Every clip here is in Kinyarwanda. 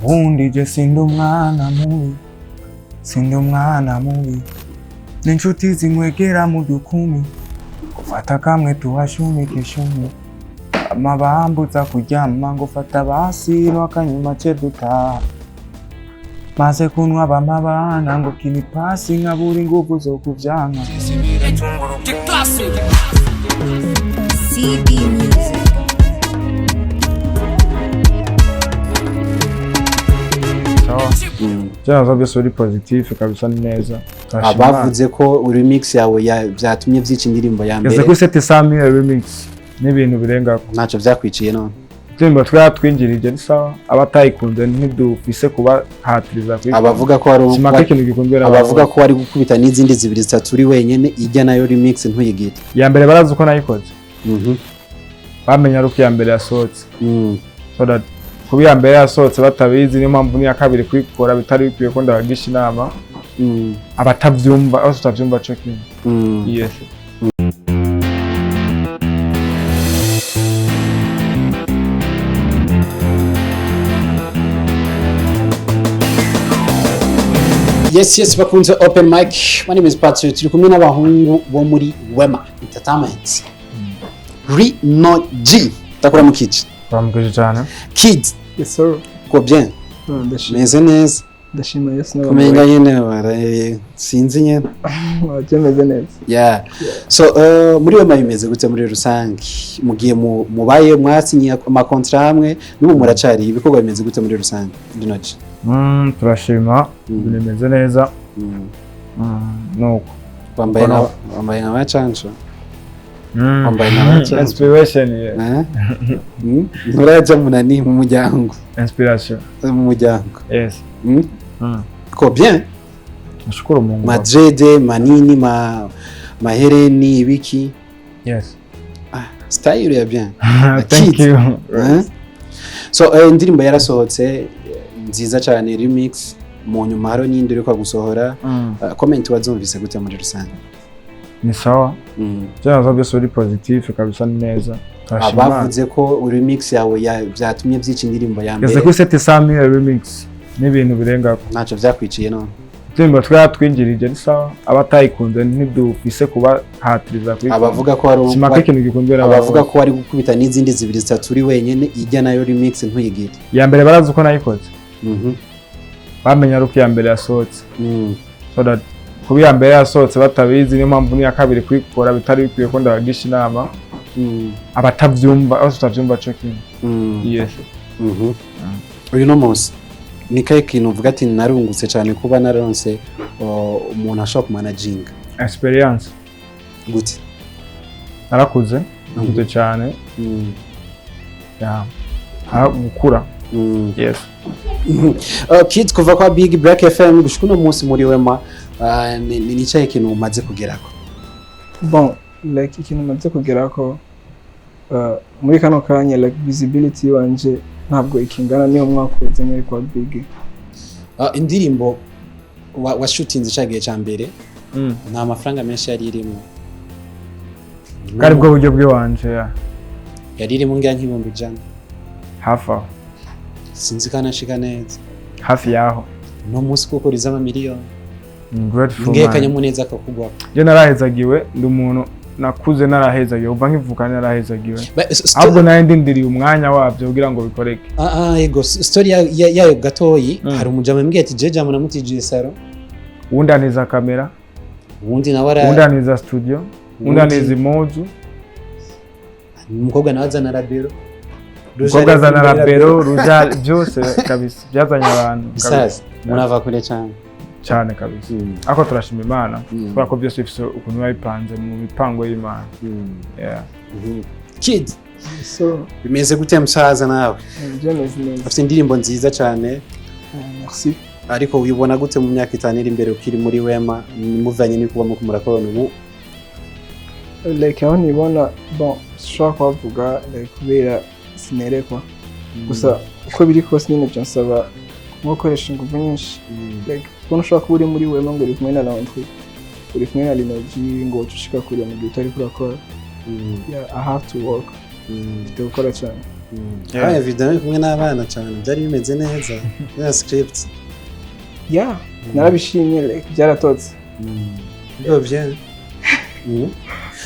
Undi je sindi umwana mubi n'inshuti zinkwegera mu dukumi gufata kamwe tuhashumike shume amabambuza kuryama ngo fata basi n'akanyuma ce dutaha maze kunwa bamabana ngo kini pasi nkabura ingufu zo kuvyanka CD Music. Cyangwa byose uri positif kabisa neza. Abavuze ko remix yawe byatumye vyica indirimbo ya mbere. Ese ko 700 remix n'ibintu birenga ntacyo vyakwiciye none. Ndimba twatwinjirije ni sawa abatayikunze ntidufise kuba hatiriza kuri. Abavuga ko ari ikintu gikumbera abavuga ko ari gukubita n'izindi zibiri zitatu uri wenyene ijya nayo remix ntuyigite. Ya mbere barazi uko nayikoze. Bamenya ruko ya mbere yasohotse. So that kuba ya mbere yasohotse batabizi niyo mpamvu niya kabiri kwikora bitari bikwiye ko ndabagisha inama. Abatavyumva aho tutavyumva cyo kintu. Yes. Yes, bakunze open mic. My name is Patrick. Turi kumwe n'abahungu bo muri Wema Entertainment. Lino G. Takora mu kids. Bamugije cyane. Kids. Yes sir. Ko bien. Ndashima. Neza. Ndashima yes na. Kumenga yene wara sinzi nyene. Wajemeze neza. Yeah. So muri Wema bimeze gute muri rusangi? Mugiye mubaye mwasinye ama contrat hamwe n'ubu muracari ibikorwa bimeze gute muri rusangi? Lino G. Turashima bimeze neza. Nuko Wambaye na machancho. Wambaye na machancho. Inspiration Nuraja munani mu muryango. Inspiration mu muryango. Yes. Ko bien. Nashukuru Mungu. Madrede manini mahereni ibiki. Yes. Style ya bien. Thank you. So indirimbo yarasohotse nziza cyane remix mu nyuma haro n'indi uri kwa gusohora. Comment wazumvise gute muri rusange? Ni sawa. Cyangwa byose uri positif kabisa neza. Abavuze ko remix yawe byatumye vyica indirimbo ya mbere. Ese ko 700 remix n'ibintu birenga ntacyo vyakwiciye none. Ndimba twatwinjirije ni sawa abatayikunze ntidufise kuba hatiriza kuri. Abavuga ko ari ikintu gikumbera abavuga ko ari gukubita n'izindi zibiri zitatu uri wenyene ijya nayo remix ntuyigite. Ya mbere barazi uko nayikoze. Bamenya ruko ya mbere yasohotse. So that kuba ya mbere yasohotse batabizi niyo mpamvu niya kabiri kwikora bitari bikwiye ko ndabagisha inama. Abatavyumva aho tutavyumva cyo kintu. Yes. Uyu no munsi nikaye kintu uvuga ati narungutse cyane kuba nararonse umuntu ashaka kumanaginga. Experience. Gute? Narakuze cyane. Yeah. Gukura. Yes. Kids kuva kwa Big Black FM gushika no munsi muri Wema ni cyaye kintu umaze kugerako. Bon, like ikintu umaze kugerako muri kano kanya like visibility wanje ntabwo ikingana niyo mwakoze nyari kwa Big. Indirimbo wa shooting cyagiye cyambere. Nta mafaranga menshi yari irimo. Kari bwo buryo bwe wanje ya. Yari irimo ngira nk'ibihumbi ijana. Hafa. Sinzi kana shika neza. Hafi yaho. No munsi kuko riza ama miliyoni. Grateful. Ngekanye muneza akakugwa. Je narahezagiwe ndi umuntu nakuze narahezagiwe uva nkivuka narahezagiwe. Ahubwo naye ndindiriye umwanya wabyo kugira ngo bikoreke. Yego story yayo gatoyi hari umujama mbwiye ati jeje amuna mutije saro. Wundi aniza kamera. Wundi nawara. Wundi aniza studio. Wundi aniza imoju. Umukobwa nawazana rabero. Umukobwa azana rabero ruja byose kabisa byazanye abantu kabisa. Munava kure cyane kabisa. Ako turashima Imana kubera ko byose bifite ukuntu bayipanze mu mipango y'Imana. Yeah. Kid. So bimeze gute msaza nawe? Jemeze neza. Afite indirimbo nziza cyane. Merci. Ariko wibona gute mu myaka 5 iri imbere ukiri muri Wema muvanye ni kuba mu kumurakora ubu? Like aho nibona bon shaka kuvuga like kubera sinerekwa. Gusa uko biri kose nyine byo nsaba nko koresha ingufu nyinshi. Like kuno ushaka kuba uri muri Wema ngo uri kumwe na Ariko uri kumwe na Lino G ngo ushika kure mu gihe utari kurakora. Yeah, I have to work. Ndakora cyane. Yeah, vidéo kumwe n'abana cyane byari bimeze neza. Ya script. Yeah, narabishimye like byaratotse. Byo bien.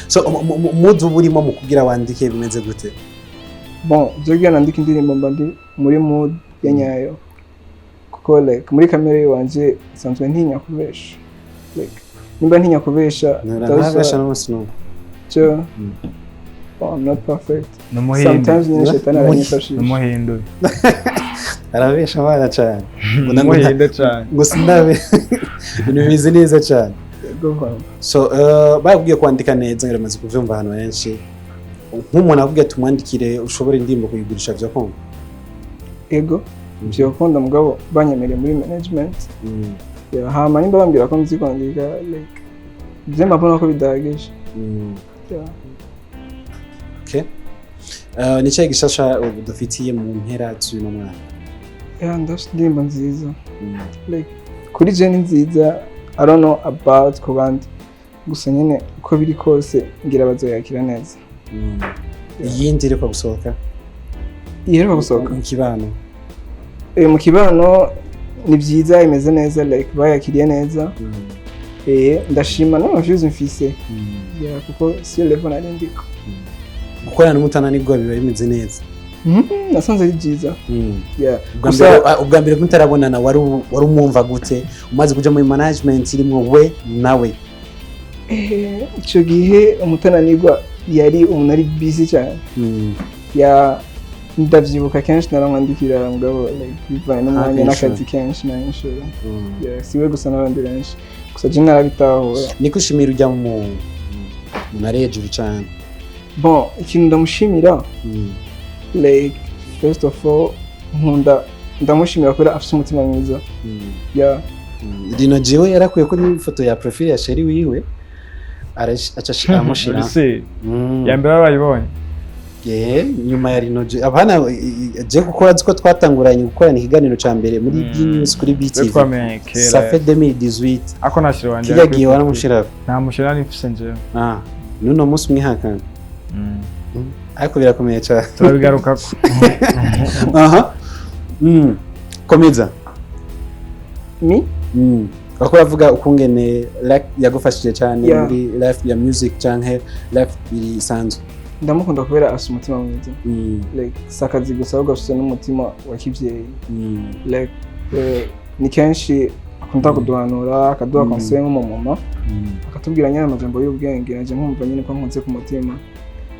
So mood burimo mu kugira wandike bimeze gute? Bon, je nandika indirimbo mba ndi muri mood ya nyayo. Kuko like muri kamere wanje sanzwe ntinya kubesha. Like nimba ntinya kubesha, ntabasha no musino. Cyo. I'm not perfect. Sometimes ni shetani aranyifashisha. Numuhindo. Arabesha abana cyane. Numuhindo cyane. Ngo sindabe. Bimeze neza cyane. So babwiye kwandika neza ngaramaze kuvyumva hano henshi. Nk'umuntu avuga tumwandikire ushobora indirimbo kuyigurisha byo kongo. Ego. Byo konda mugabo banyemereye muri management. Ya hama nimba bambira ko nzi kwandika like byema mbona ko bidahagije. Yeah. Okay. Ni cyayi gishasha udafitiye mu mpera z'uno mwaka. Yeah, ndashimba nziza. Like kuri je ni nziza. I don't know about kubandi. Gusa nyene uko biri kose ngira bazoyakira neza. Iyindi reko gusohoka. Iyero gusohoka mu kibano. Mu kibano ni byiza imeze neza like bayakiriye neza. Ndashima no views mfise. Yeah, kuko si level narindiko. Gukorana n'umutana nibwo biba bimeze neza. Nasanze ari byiza. Yeah. Ubwa mbere kuntarabonana wari umwumva gute umaze kuja muri management irimo we nawe. Ico gihe umutananirwa yari umuntu ari busy cyane. Ya ndavyibuka kenshi naramwandikira mugabo like bivanye n'umwanya n'akazi kenshi na inshuro. Yeah, siwe gusa n'abandi benshi. Gusa je narabitahura. Niko ushimira ujya mu narejuru cyane. Bon, ikintu ndamushimira. Like first of all ndamushimira ko afite umutima mwiza. Yeah. Lino G we yarakwiye ko n'ifoto ya profile ya sheri wiwe aca amushira. Yambere abayibonye. Nyuma ya Lino G abana je gukora ziko twatanguranye gukorana ikiganiro ca mbere muri news kuri BTV. Ça fait 2018. Ako nashira wanje. Yagiye waramushira. Nta mushira nifise nje. Nuno musi mwihakana. Ariko birakomeye cyane. Turabigaruka ko. Komeza. Mi? Bakora avuga ukungene yagufashije cyane muri life ya music canke life bisanzwe. Ndamukunda kubera afite umutima mwiza. Like sakazi gusa ahubwo afite n'umutima wa kivyeyi. Like ni kenshi akunda kuduhanura akaduha conseil nk'umumama. Akatubwira nyine amajambo y'ubwenge naje nkumva nyine ko nkunze ku mutima.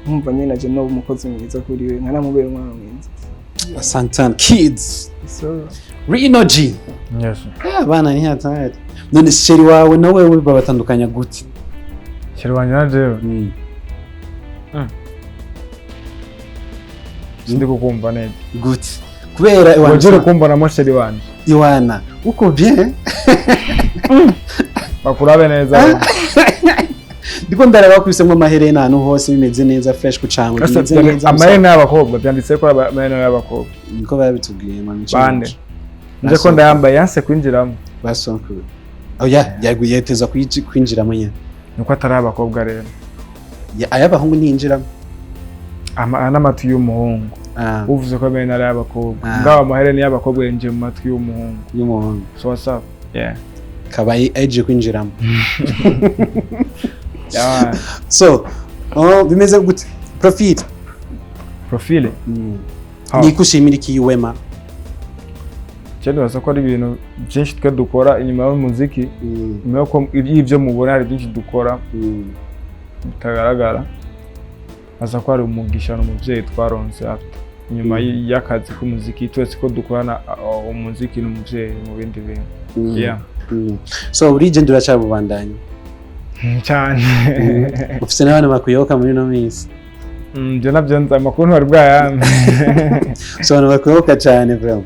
Nkumva nyine naje no umukozi mwiza kuri we nkanamubera umwana mwiza. Santan kids. So Lino G. Yes. Bana ni hatari. None sheri wawe nawe we babatandukanya gute? Sheri wanje naje. Sindi kukumva neza. Gute. Kubera wanje kumva na mosheri wanje. Iwana. Uko bien? Bakurabe neza. Ndiko ndaraba kwisemwe amaherena hano hose bimeze neza fresh kucangwa bimeze neza. Amaherena y'abakobwa byanditse ko amaherena y'abakobwa. Niko babitubwiye mami. Bande. Nje ko ndayambaye yanse kwinjiramo. Basonko. Yaguye teza kwinjiramo nyene. Nuko atari abakobwa rero. Ayabahungu ninjiramo. N'amatu y'umuhungu. Uvuze ko amaherena y'abakobwa. Ngaho amaherena y'abakobwa yinjiye mu matwi y'umuhungu. So what's up? Yeah. Kabaye aje kwinjiramo. Yeah. So, bimeze gute? Profile. Nikushimira iki Wema? Cyane basa ko ari ibintu byinshi twe dukora inyuma y'umuziki. Nyuma ko ibyo mubona hari byinshi dukora. Bitagaragara. Basa ko ari umugisha n'umuvyeyi twaronse afite. Inyuma y'akazi k'umuziki twese ko dukorana umuziki n'umuvyeyi mu bindi bintu. Yeah. So urigende uracabubandanya cyane. Ufite n'abana bakuyoboka muri no minsi. Byo nabyo nza amakuru bari bwayambe. So abantu bakuyoboka cyane vraiment.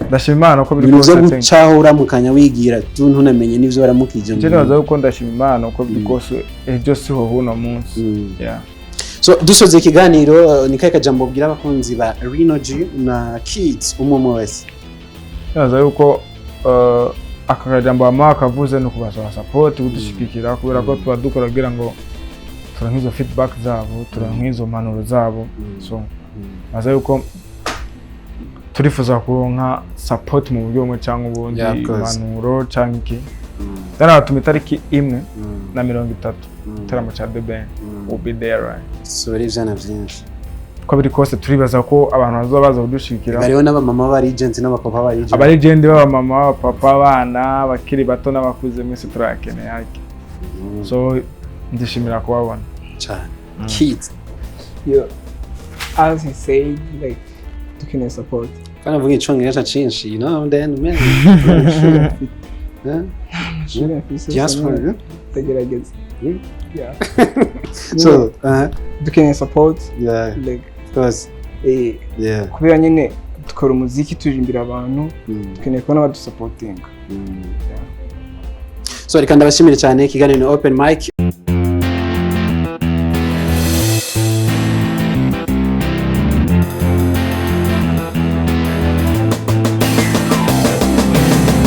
Ndashima Imana ko biri kose cyane. Cyaho uramukanya wigira ntunamenye n'ivyo baramukije. Cyane baza ko ndashima Imana ko biri kose ejo siho huno munsi. Yeah. So dusoze ikiganiro ni kaka jambo bwira abakunzi ba Lino G na kids umwe wese. Naza yuko akajambo mama akavuze no kubasaba support kudushikikira kubera ko tuba dukora kugira ngo turonke izo feedback zabo turonke izo manuro zabo so aza yuko turifuza kuronka support mu buryo bumwe cyangwa ubundi manuro cyangwa iki yaratuma itariki imwe na 30 taramo cha The Ben will be there right so bari vyana vyinshi ko biri kose turibaza ko abantu bazobaza kudushikira bariho n'abamama ba agent n'abapapa ba agent aba agent b'abamama papa abana bakiri bato n'abakuze mwese turakeneye haki so ndishimira kubabona cyane kids as he said like dukeneye support kana vuga icongereza cinshi you know then man diaspora tegerageza so dukeneye support like because kubera nyine dukora umuziki turimbira abantu dukeneye kubona badusupportinga so reka ndabashimire cyane ikiganiro ni open mic